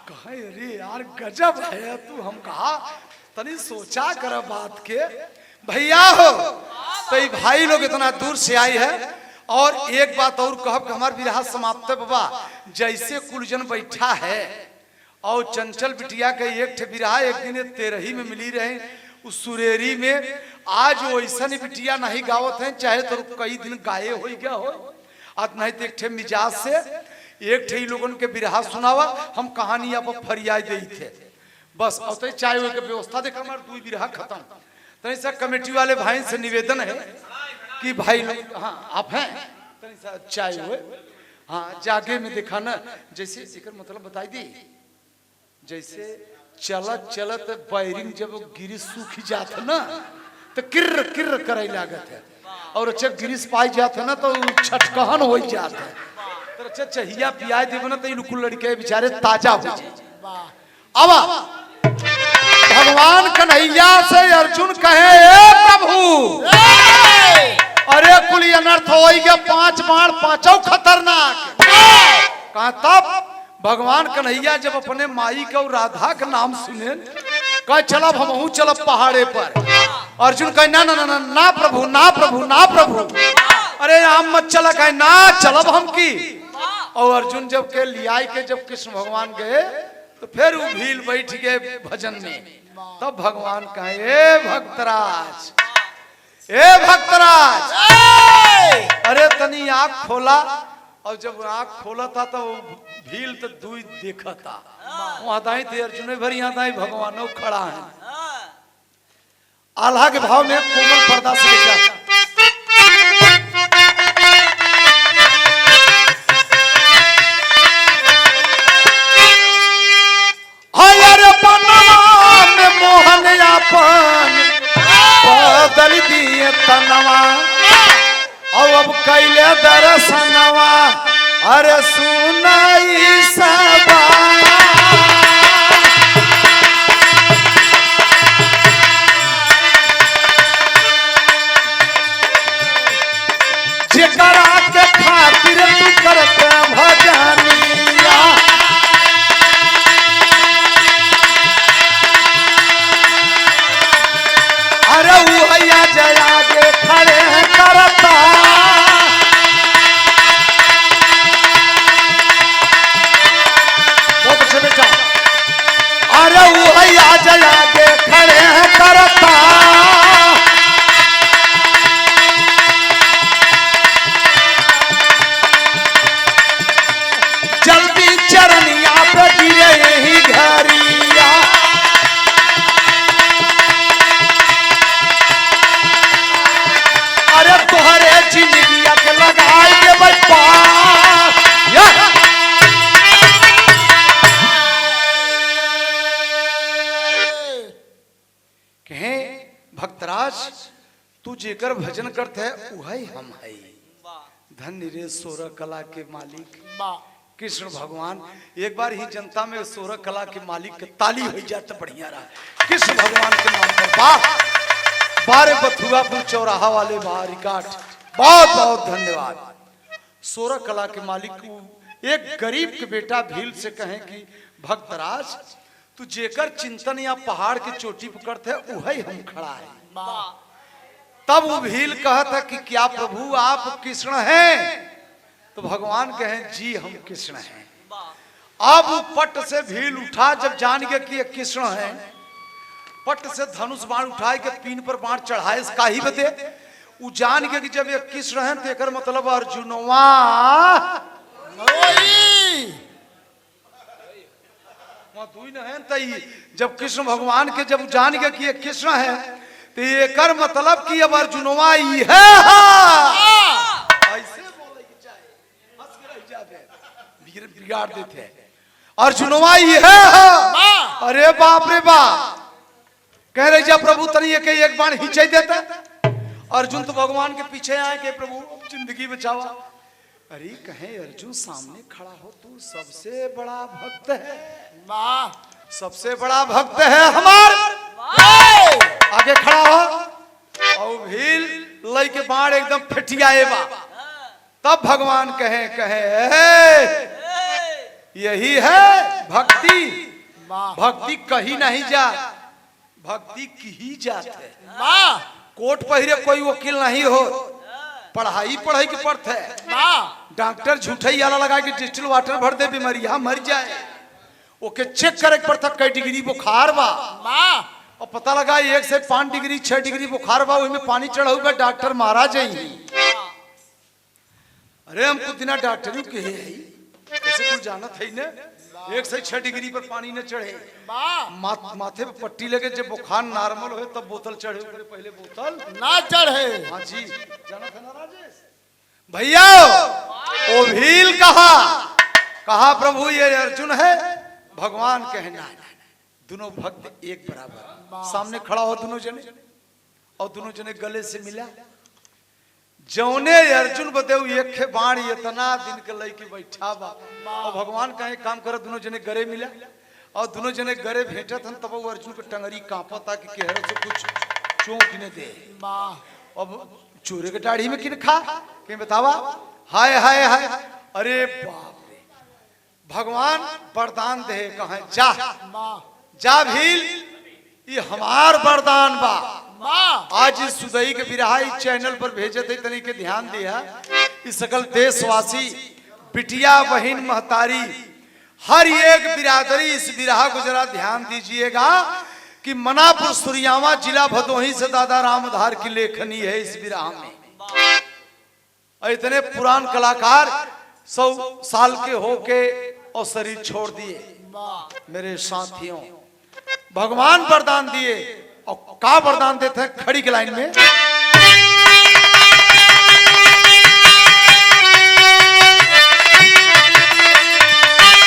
कहे अरे यार गजब है तू। हम कहा तनी सोचा कर बात के भैया हो तो भाई लोग इतना दूर से आई है। और एक बात और कहब कि हमार विराह समाप्त है बाबा। जैसे कुलजन बैठा है और चंचल बिटिया के एक ठे विराह एक दिन तेरही में मिली रहे उस सुरेरी में। आज वैसा बिटिया नहीं गावत है चाहे तो कई दिन गाये हो गया हो। आज नहीं तो एक ठे मिजाज से एक ठे लोगन के विराह सुनावा हम कहानी आप फरियाद दे थे बस। और चाय के व्यवस्था देख हमारे दू विराह खत्म। तनी सा कमेटी वाले भाई से निवेदन है कि भाई लोग हाँ आप हैं तनी सा चाय हुए हाँ जागे में देखा ना जैसे इकर मतलब बताई दी। जैसे चलत चलत बैरिंग जब गिरिश सूख जात है ना तो किर्र किर्र करे लागत है। और अच्छा गिरिश पाई जात है ना तो छटकहन हो जात है। तो अच्छा चाहिया पिया देव ना तो कुल लड़के बेचारे ताजा हो जाए। अब भगवान कन्हैया से अर्जुन कहे ए प्रभु अरे कुल अनर्थ हो गया 5 बाण 5 खतरनाक। कहा तब भगवान कन्हैया जब अपने माई का और राधा का नाम सुने कहे चलब हम चलब पहाड़े पर। अर्जुन कहे ना ना ना ना प्रभु ना प्रभु ना प्रभु। अरे हम मत चला कहे ना चलब हम की। और अर्जुन जब के लियाई के जब कृष्ण भगवान गए तो फिर वो भील बैठ गए भजन में। तब भगवान कहे ए भक्तराज ए भक्तराज अरे तनी आँख खोला। और जब आँख खोला था तो भील तो दू देखा था वहां दाई थे अर्जुन भर यहाँ दाई भगवान खड़ा है। आल्हा के भाव में कोमल पर्दा से लेकर मोहन यापन बदल दिए तनवा और अब कैले दर्शनवा अरे सुनाई सबा। जेकरा के खातिर तू करते भजनिया अरे वो हैया जया के खड़े हैं करता। बहुत अच्छे बेटा अरे वो हैया जया के खड़े हैं करता। जल्दी चरनिया पे गिरे यही घरिया अरे तुहरे जिंदगिया के लगाए के बच्चा कहे भक्तराज तू जेकर भजन करते है वही हम है। धन्य रे सोरह कला के मालिक कृष्ण भगवान। एक बार ही जनता में सोरह कला के मालिक के ताली हो जाता बढ़िया रहा कृष्ण भगवान के नाम पर। वाह बारे बथुआपुर चौराहा वाले बाहरी काट बहुत बहुत धन्यवाद। सोरह कला के मालिक को एक गरीब के बेटा भील से कहें कि भक्तराज तू जेकर चिंतन या पहाड़ की चोटी पकड़ थे वही हम खड़ा है। तब वो भील कहता कि क्या प्रभु आप कृष्ण हैं? तो भगवान कहें जी हम कृष्ण हैं। अब वो पट से भील उठा, जब जान गया कि ये कृष्ण है, पट से धनुष बाण उठाए के पीन पर बाण चढ़ाए। इसका ही बते वो जान गया कि जब ये कृष्ण है तो एकर मतलब अर्जुनवा जब कृष्ण भगवान के जब जान गया कि ये कृष्ण है तो ये कर मतलब कि अब अर्जुनवा ही है। ऐसे बोले कि चाहे हंस के रह जाते बिगाड़ देते हैं। अर्जुनवा ही है। अरे बाप रे बाप, कह रहे जा प्रभु तनिए के एक बाण हिंचे देता। अर्जुन तो भगवान के पीछे आए कि प्रभु जिंदगी बचावा। अरे कहे अर्जुन सामने खड़ा हो, तू सबसे बड़ा भक्त है। वाह, सबसे बड़ा भक्त है हमार। आगे खड़ा हो और भील लई के बाण एकदम फेटियाए बा। तब भगवान कहे यही है भक्ति। भक्ति कहीं नहीं जा, भक्ति की ही जात है। कोट पहिरे कोई वकील नहीं हो, पढ़ाई पढ़ाई की पड़त है। डॉक्टर झूठे आला लगा के डिस्टिल वाटर भर दे, बीमारियां मर जाए। ओके चेक करे पड़ता कई डिग्री बुखार बा, और पता लगा 1 से 5 डिग्री 6 डिग्री बुखार बा, में पानी चढ़ा हुआ डॉक्टर मारा जाए। अरे हम कुछ दिना डॉक्टर के ऐसे कुछ जानत है ना, 1 से 6 डिग्री पर पानी न चढ़े, माथे पे पट्टी लगे, जब बुखार नॉर्मल हो तब बोतल चढ़े, पहले बोतल ना चढ़े। हाँ जी, जानत है ना राजेश भैया। ओ भील कहा प्रभु ये अर्जुन है। भगवान कहना दोनों भक्त एक बराबर सामने खड़ा हो, दोनों जने, और दोनों जने गले से मिला। जौने अर्जुन बदेव एक बाण इतना दिन के लई बैठा बा, और भगवान कहे काम कर, दोनों जने गरे मिला और दोनों जने गरे भेटत हन। तब अर्जुन के टंगरी कांपता कि केहरे से कुछ चौंक न दे। अब चोरे के दाढ़ी में किन खा के बतावा। हाय हाय हाय, अरे बाप रे, भगवान वरदान दे कहे जा भील, ये हमार वरदान बा। आज इस सुदई के बिरहाई चैनल पर भेजे थे, तनी के ध्यान दिया। इस सकल देशवासी बिटिया बहन महतारी हर एक बिरादरी इस बिरहा को जरा ध्यान दीजिएगा कि मनापुर सुरियावा जिला भदोही से दादा रामधार की लेखनी है इस बिरहा में। इतने पुरान कलाकार 100 साल के होके और शरीर छोड़ दिए। मेरे साथियों, भगवान वरदान दिए, और का वरदान देते हैं खड़ी के लाइन में।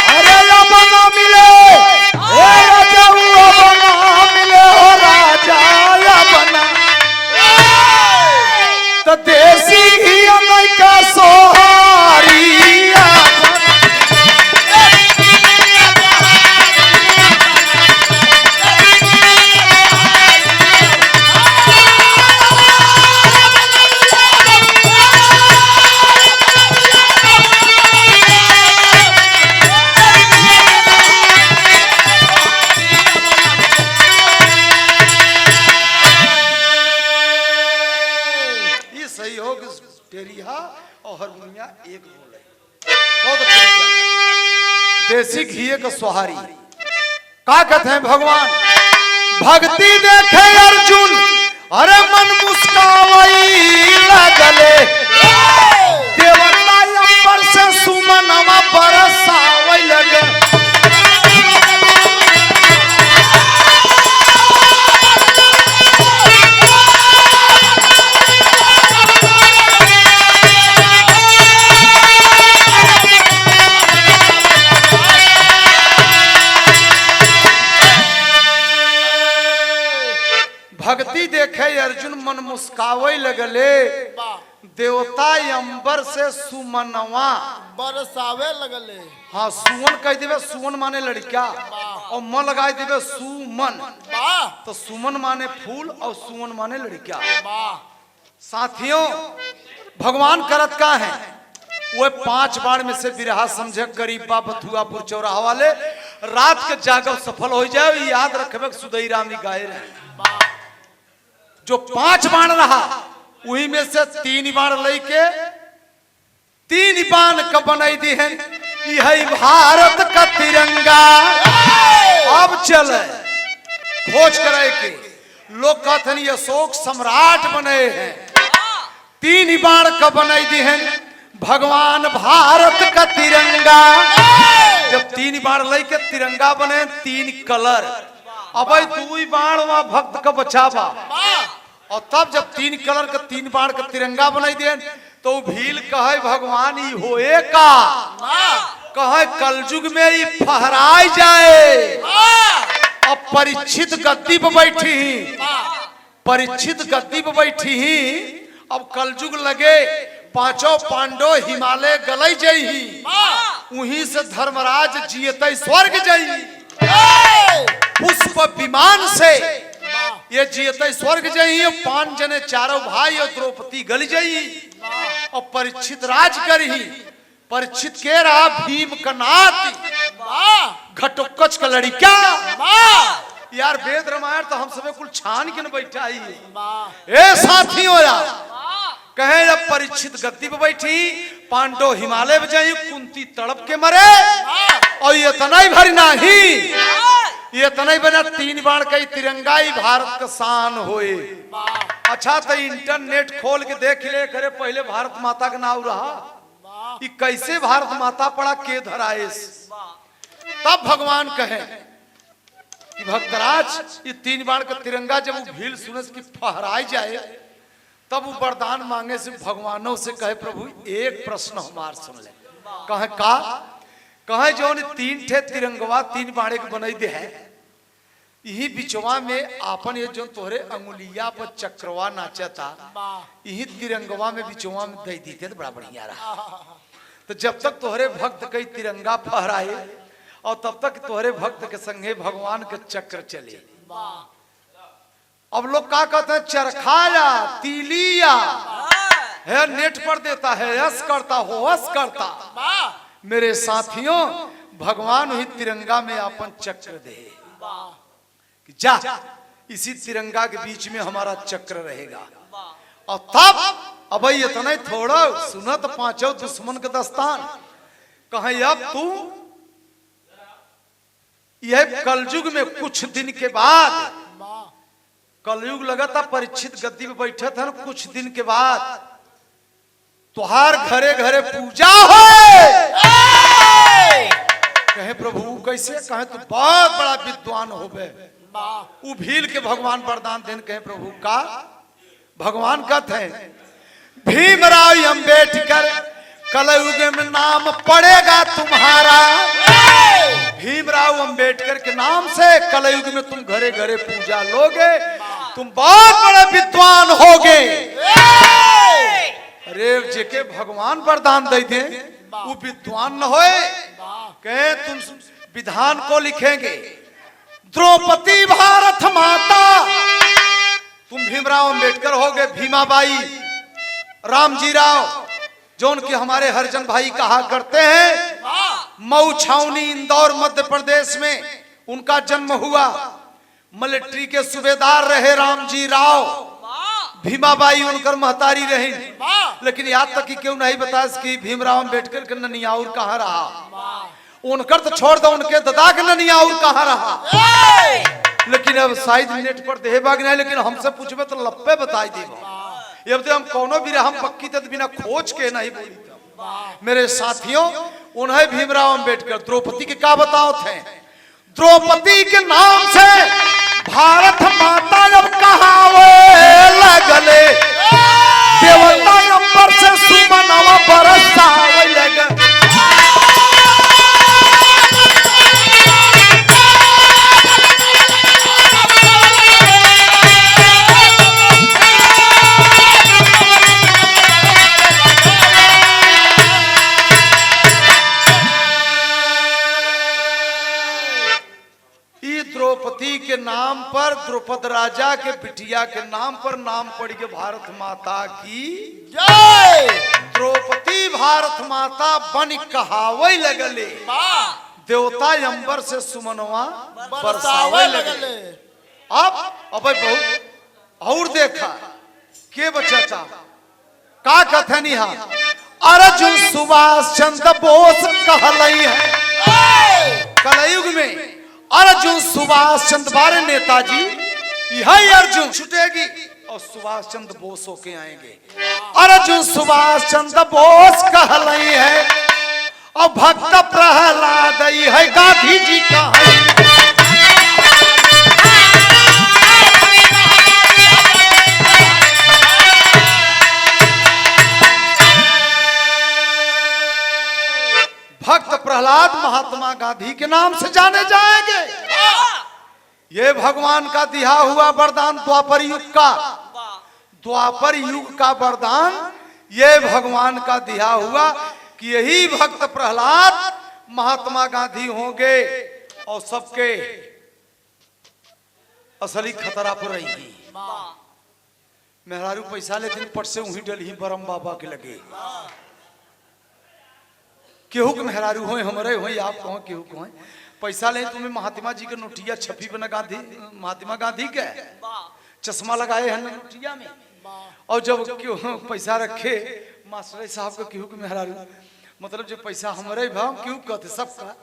अरे बना मिले राजा, बना मिले हो राजा बना, तो देसी घी का सोहारी। और हारमोनिया एक बोले, बहुत अच्छा। देसी घी का सोहारी का कहते हैं भगवान। भक्ति देखे अर्जुन, अरे मन मुस्कावई लगले, देवता अंबर से सुमनवा बरसावई लगे। भक्ति देखे अर्जुन मन मुस्कावे लगले, देवता अंबर से सुमनवा बरसावे लगले। हाँ, सुमन कह देवे, सुमन माने लड़का, और मन लगा देवे सुमन, तो सुमन माने फूल और सुमन माने लड़का। साथियों, भगवान करत का है वो 5 बार में से बिरहा समझे, गरीबा बथुआपुर चौराहा वाले रात के जागव सफल हो जाए, याद रखबे सुदई राम जी गाय रहे। जो 5 बाण रहा वही में से 3 बाण लेके 3 बाण का बनाई दी है, यही भारत का तिरंगा। अब चले खोज करे के लोग कहते हैं अशोक सम्राट बने हैं, 3 बाण का बनाई दी है भगवान भारत का तिरंगा। जब 3 बाण लेके तिरंगा बने 3 कलर, अब 2 बाण वहां भक्त का बचावा। और तब जब 3 कलर का 3 बाण का तिरंगा बनाई दे तो भील कहे भगवान ही होए का, कहे कलयुग में ही फहराई जाए। अब परीक्षित गद्दी पे बैठी, परीक्षित गद्दी पे बैठी ही, अब कलयुग लगे 5 पांडव हिमालय गलई जई, वहीं से धर्मराज जियते स्वर्ग जई। पुष्प विमान से ये जियते स्वर्ग जई, 5 जने 4 भाई और द्रौपदी गल जई और परीक्षित राज करी। परीक्षित के रहा भीम का नाती घटोत्कच का लड़का। यार वेद रामायण तो हम सब कुल छान के न बैठा ही। ए साथियों यार, कहे जब परीक्षित गद्दी पे बैठी, पांडव हिमालय में जाई, कुंती तड़प के मरे। और ये तनाई भरी नहीं, ये तनाई बना 3 बाण का तिरंगा ही भारत का शान होए। अच्छा तो इंटरनेट खोल के देख ले करे, पहले भारत माता का नाम रहा, ये कैसे भारत माता पड़ा के धराए। तब भगवान कहे कि भक्तराज ये 3 बाण का तिरंगा जब वो भील सुनस की फहराई जाए, तब वो वरदान मांगे से भगवानों से कहे प्रभु एक प्रश्न हमार सुन ले। कहे का, कहे जो 3 ठे तिरंगवा 3 बाणे के बनाई दे है, यही बिचवा में आपन ये जो तोहरे अंगुलिया पर चक्रवा नाचता, यही तिरंगवा में बिचवा में दे दी थे तो बड़ा बढ़िया रहा। तो जब तक तोहरे भक्त कई तिरंगा फहराए और तब तक तोहरे भक्त के संगे भगवान के चक्र चले। अब लोग क्या कहते हैं चरखाया तीलिया है, नेट पर देता है यस करता हो हस करता। मेरे साथियों भगवान ही तिरंगा में अपन चक्र दे कि जा इसी तिरंगा के बीच में हमारा चक्र रहेगा। और तब अब ये तो नहीं थोड़ा सुनत 5 दुश्मन के दस्तान, कहे अब तू यह कलयुग में कुछ दिन के बाद, कलयुग लगा था परीक्षित गद्दी में बैठे थे, कुछ दिन के बाद तुहार घरे घरे पूजा हो। कहे प्रभु कैसे, कहे तू बहुत बड़ा विद्वान हो गए। वो भील के भगवान वरदान देन, कहे प्रभु का भगवान कहते हैं भीमराव अंबेडकर कलयुग में नाम पड़ेगा तुम्हारा। भीमराव अंबेडकर के नाम से कलयुग में तुम घरे घरे पूजा लोगे, तुम बहुत बड़े विद्वान होगे। अरे जेके भगवान वरदान दे दे वो विद्वान न होए, कहे तुम विधान को लिखेंगे द्रौपदी भारत माता, तुम भीमराव अंबेडकर होगे भीमाबाई, रामजी राव जो उनके हमारे हरिजन भाई कहा करते हैं। मऊ छावनी इंदौर मध्य प्रदेश में उनका जन्म हुआ। मिलिट्री के सूबेदार रहे रामजी राव, भीमाबाई उनकर महतारी रही। लेकिन यहाँ तक कि क्यों नहीं बताया कि भीमराव अंबेडकर के ननियाउर कहाँ रहा, उनकर तो छोड़ दो, उनके दादा के ननियाउर कहाँ रहा। लेकिन अब शायद नेट पर देह बाग नहीं, लेकिन हमसे पूछबे तो लप्पे बताई देगा। ये हम कोनो भी हम पक्की तक बिना खोज के नहीं बोली। मेरे साथियों उन्हें भीमराव अंबेडकर द्रौपदी के क्या बताओ थे, द्रौपदी के नाम से भारत माता जब कहावे लगले, देवता अंबर से सुमनवा बरसावे लगे। द्रौपदी के नाम पर, द्रौपद राजा के बिटिया के नाम पर नाम पड़ी के भारत माता की जय। द्रौपदी भारत माता बन कहावे लगले, देवता अंबर से सुमनवा बरसावे लगले। अब बहुत और देखा के बचा था का कथन यहाँ अर्जुन सुभाष चंद्र बोस कहलई है कलयुग में अर्जुन सुभाष चंद्र बारे नेताजी यही अर्जुन छुटेगी और सुभाष चंद्र बोस होके आएंगे। अर्जुन सुभाष चंद्र बोस कहलई है और भक्त प्रहलाद है गांधी जी का है। भक्त प्रहलाद महात्मा गांधी के नाम से जाने जाएंगे। ये भगवान का दिया हुआ वरदान द्वापर युग का वरदान ये भगवान का दिया हुआ कि यही भक्त प्रहलाद महात्मा गांधी होंगे और सबके असली खतरा पर रहेगी। मेहरारू पैसा लेकिन पट से वही डली बरम बाबा के लगे केहू के मेहरारू हो हमारे हो आप कहो केहू को पैसा ले तुम्हें महात्मा जी के नोटिया छपी बना गांधी महात्मा गांधी के चश्मा लगाए हैं नोटिया में और जब क्यों पैसा रखे मास्टर साहब का केहू के मेहरारू मतलब जो पैसा हमारे भाव क्यों कहते सबका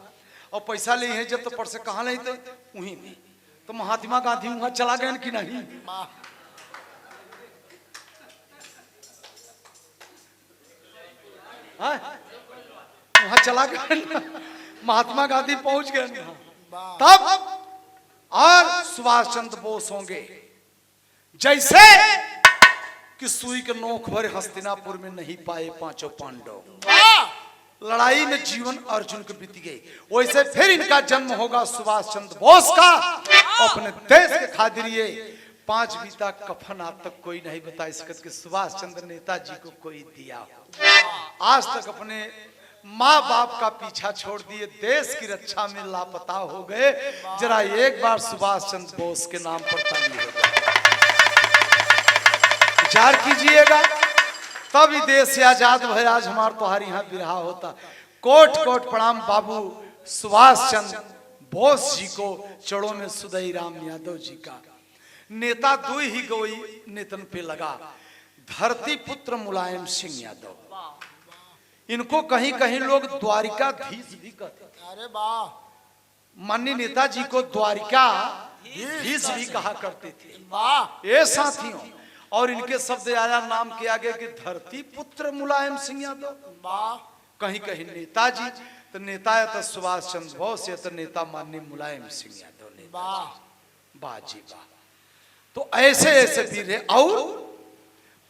और पैसा ले हैं जब तो पर से कहाँ ले थे वहीं में तो महात्मा गांधी वहां चला गए कि नहीं वहां चला गए महात्मा गांधी पहुंच गए तब और सुभाष चंद्र बोस होंगे जैसे कि सुई के नोक भरे हस्तिनापुर में नहीं पाए पांचों पांडव लड़ाई में जीवन अर्जुन के बीत गई वैसे फिर इनका जन्म होगा सुभाष चंद्र बोस का अपने देश के खातिरिए 5 बीता कफन आज तक कोई नहीं बता सकता कि सुभाष चंद्र नेताजी को कोई दिया हो। आज तक अपने माँ बाप का पीछा छोड़ दिए देश की रक्षा में लापता हो गए। जरा एक बार सुभाष चंद्र बोस के नाम पर ताली हो गए विचार कीजिएगा तब ही देश आजाद भय आज हमारे तुम्हारे यहाँ विरहा होता। कोट कोट प्रणाम बाबू सुभाष चंद्र बोस जी को चढ़ों में सुदई राम यादव जी का नेता दो ही गोई नेतन पे लगा धरती पुत्र मुलायम सिंह यादव इनको कहीं कहीं लोग द्वारिकाधीश भी कहते थे। अरे वाह माननीय नेताजी को द्वारिकाधीश भी कहा करते थे। वाह ये साथियों और इनके शब्द आया नाम के आगे कि धरती पुत्र मुलायम सिंह यादव वाह कहीं कहीं नेताजी तो नेता या तो सुभाष चंद्र बोस या तो नेता माननीय मुलायम सिंह यादव ने वाह बाजी वाह तो ऐसे ऐसे वीर है। और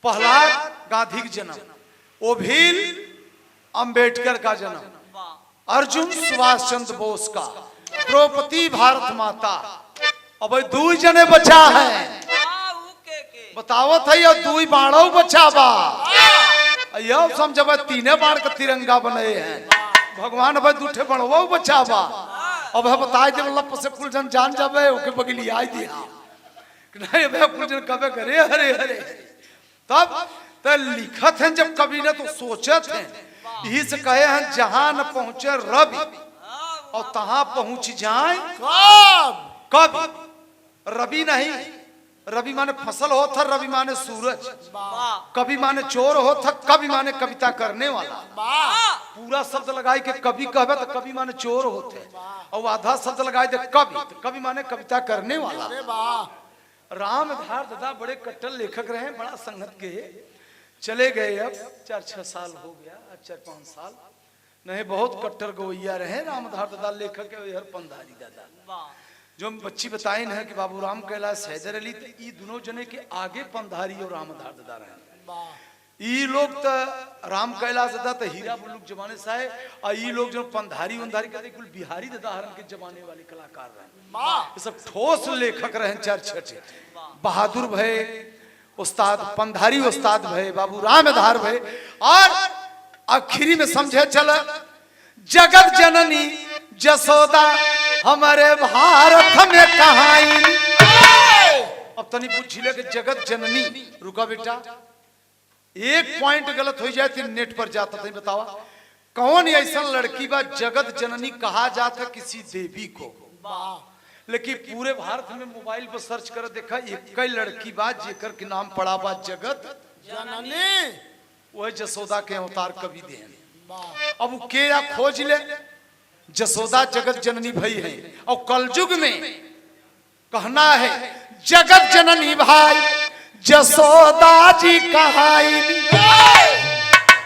प्रहलाद गांधी का जन्म वो भी अंबेडकर का जन्म अर्जुन सुभाष चंद्र बोस का द्रौपदी भारत माता अब 2 जने बचा है बताओ था ये 2 बाणों बचा बा यो समझब 3 बाण का तिरंगा बने हैं भगवान अब 2 बणवो बचा बा अब बताए दे लप से कुल जन जान जाबे ओके बगली आई दिया नहीं बे कुल जन कबे करे हरे हरे तब तो लिखत हैं जब कवि ने तो सोचत हैं यही से कहे हैं जहां न पहुंचे रवि और तहां पहुंच जाए कब रवि नहीं रवि माने फसल हो था रवि माने सूरज कवि माने चोर हो था कवि माने कविता करने वाला पूरा शब्द लगाए के कवि कहबे तो कवि माने चोर होते और आधा शब्द लगाए दे कवि तो कवि माने कविता करने वाला। रामधार दादा बड़े कट्टर लेखक रहे बड़ा संगत के चले गए अब 4-6 साल हो गया 4-5 साल नहीं बहुत कट्टर गवैया रहे रामधार दादा लेखक हर पंधारी दादा जो बच्ची बताए हैं कि बाबू राम कैलाश हैदर अली तो ये दोनों जने के आगे पंधारी और रामधार दादा रहे। ये लोग तो राम कैलाश दादा तो हीरा बुल्लुक जमाने से आए और ये लोग जो पंधारी वंधारी कहते कुल बिहारी दादा हरन के जमाने वाले कलाकार रहे ये सब ठोस लेखक रहे 4-6 बहादुर भय उस्ताद पंधारी उस्ताद भय बाबू रामधार भय और आखिरी में समझे चल जगत जननी जसोदा हमारे भारत में कहाई अब तनी पूछ ले कि जगत जननी रुका बेटा एक पॉइंट गलत हो जाए तो नेट पर जाता था बतावा कौन ऐसा लड़की बा जगत जननी कहा जाता किसी देवी को, लेकिन पूरे भारत में मोबाइल पर सर्च कर देखा एक लड़की बा जेकर के नाम पड़ा बा जगत जननी। वह जसोदा के अवतार कवि दे। अब वो के या खोज ले, जसोदा जगत जननी भई है। और कलयुग में कहना है जगत जननी भाई जसोदा जी कहाई।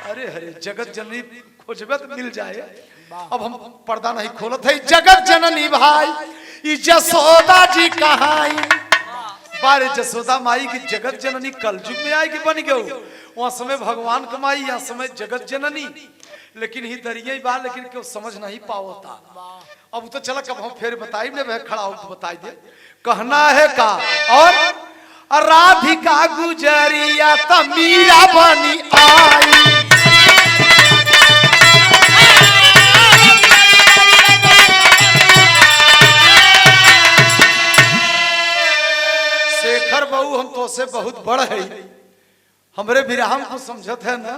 अरे हरे जगत जननी खोजबे तो मिल जाए। अब हम पर्दा नहीं खोलत है। जगत जननी भाई जसोदा जी कहाई। बारे जसोदा माई की जगत जननी कलयुग में आएगी बन गयो। वहां समय भगवान कमाई, यहाँ समय जगत जननी। लेकिन ही दरिया बात, लेकिन क्यों समझ नहीं पाओता। अब तो चला कब हम फिर बताई ने खड़ा हो तो बताई दे। कहना है का और राधिका गुजरिया तो मीरा बनी आई। शेखर बहू हम तो से बहुत बड़ है, हमरे विराम को समझत है ना।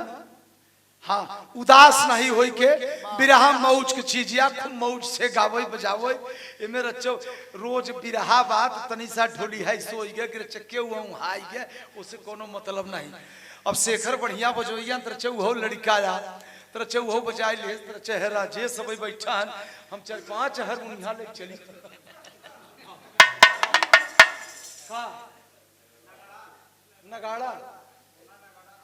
हाँ उदास नहीं होई के बिरहा मौज के चीज या खूब मौज से गावे बजावे। एमे रचो रोज बिरहा बात तनी सा ढोली है सोई गे कि चक्के हुआ हाई गे, उससे कोनो मतलब नहीं। अब शेखर बढ़िया बजोइया तरचे वो लड़का या तरचे वो बजाई ले तरचे है राजेश सब बैठा हन। हम 4-5 हारमोनिया ले चली नगाड़ा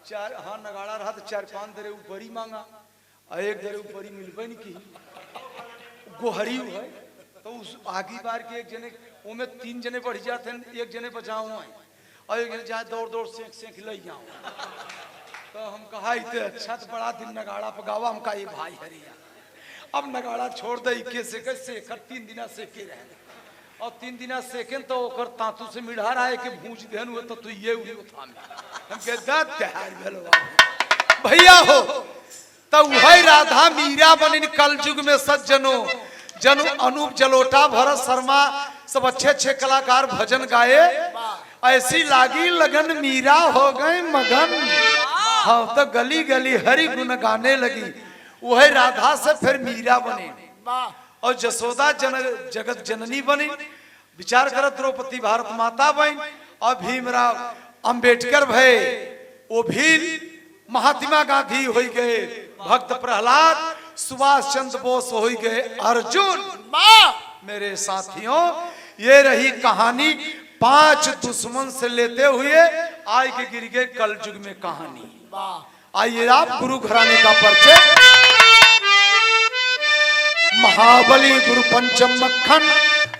4। हाँ नगाड़ा रहा तो 4-5 दरे ऊपरी मांगा और 1 दरे ऊपरी मिलबे नहीं की गोहरी है। तो उस आगी बार के एक जने उनमें 3 जने बढ़ जाते हैं, एक जने बचाओ और एक जने जाए दौड़ दौड़ सेंक ले जाओ। तो हम कहा इतने अच्छा तो बड़ा दिन नगाड़ा पगावा। हम कहा ये भाई हरिया अब नगाड़ा छोड़ दे के से कैसे 3 दिना से के रहे और 3 दिना सेकेंड तो ओकर तातू से मिढ़ा रहा है कि भूज देन हुए तो ये हुई उठा में हम के दांत तहार भेलो भैया हो। तो वही राधा मीरा बनिन कलयुग में सज्जनों जनु अनूप जलोटा भरत शर्मा सब अच्छे कलाकार भजन गाए। ऐसी लागी लगन मीरा हो गए मगन। हाँ तो गली गली हरि गुण गाने लगी। वही राधा से फिर मीरा बने और जसोदा जगत जननी बनी। विचार कर द्रौपदी भारत माता बन और भीमराव अंबेडकर भय, वो भी महात्मा गांधी हो गए, भक्त प्रहलाद, सुभाष चंद्र बोस हो गए अर्जुन। मेरे साथियों ये रही कहानी 5 दुश्मन से लेते हुए आय के गिर गए कलयुग में कहानी। आइए आप गुरु घराने का परिचय। महाबली गुरु पंचम मक्खन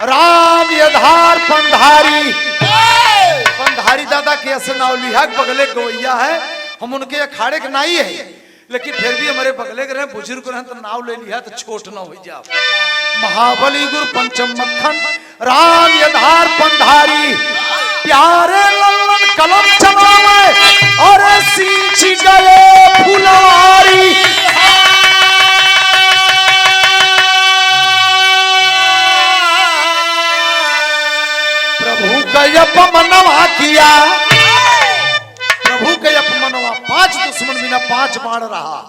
राम यधार पंधारी। पंधारी दादा के ऐसे नाव लिहा बगले गवैया है। हम उनके अखाड़े के नाई है, लेकिन फिर भी हमारे बगले के रहे बुजुर्ग रहे तो नाव ले लिया तो छोट ना हो जाओ। महाबली गुरु पंचम मक्खन राम यधार पंधारी। प्यारे लल्लन कलम चलावे और सींच गए फुलवारी। प्रभु का अपमनवा किया, प्रभु के अपमनवा 5 दुश्मन बिना 5 बाण रहा।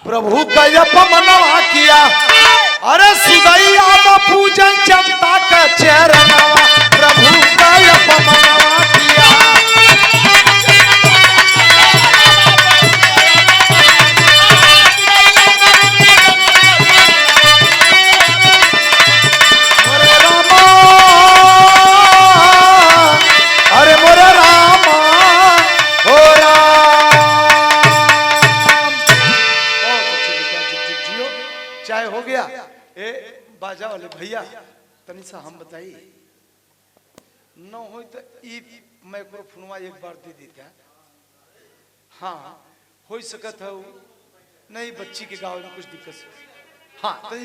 प्रभु का अपमनवा किया अरे सुदैया तो पूजन जनता का चरणवा। प्रभु का अपमनवा किया मोरे रामा, अरे मोरे रामा हो राम। चाय हो गया। ए बाजा वाले भैया तनी सा हम बताइए न हो तो माइक्रोफोनवा एक बार दे दी क्या। हाँ हो सकत है नहीं बच्ची के गाँव में कुछ दिक्कत। हाँ तो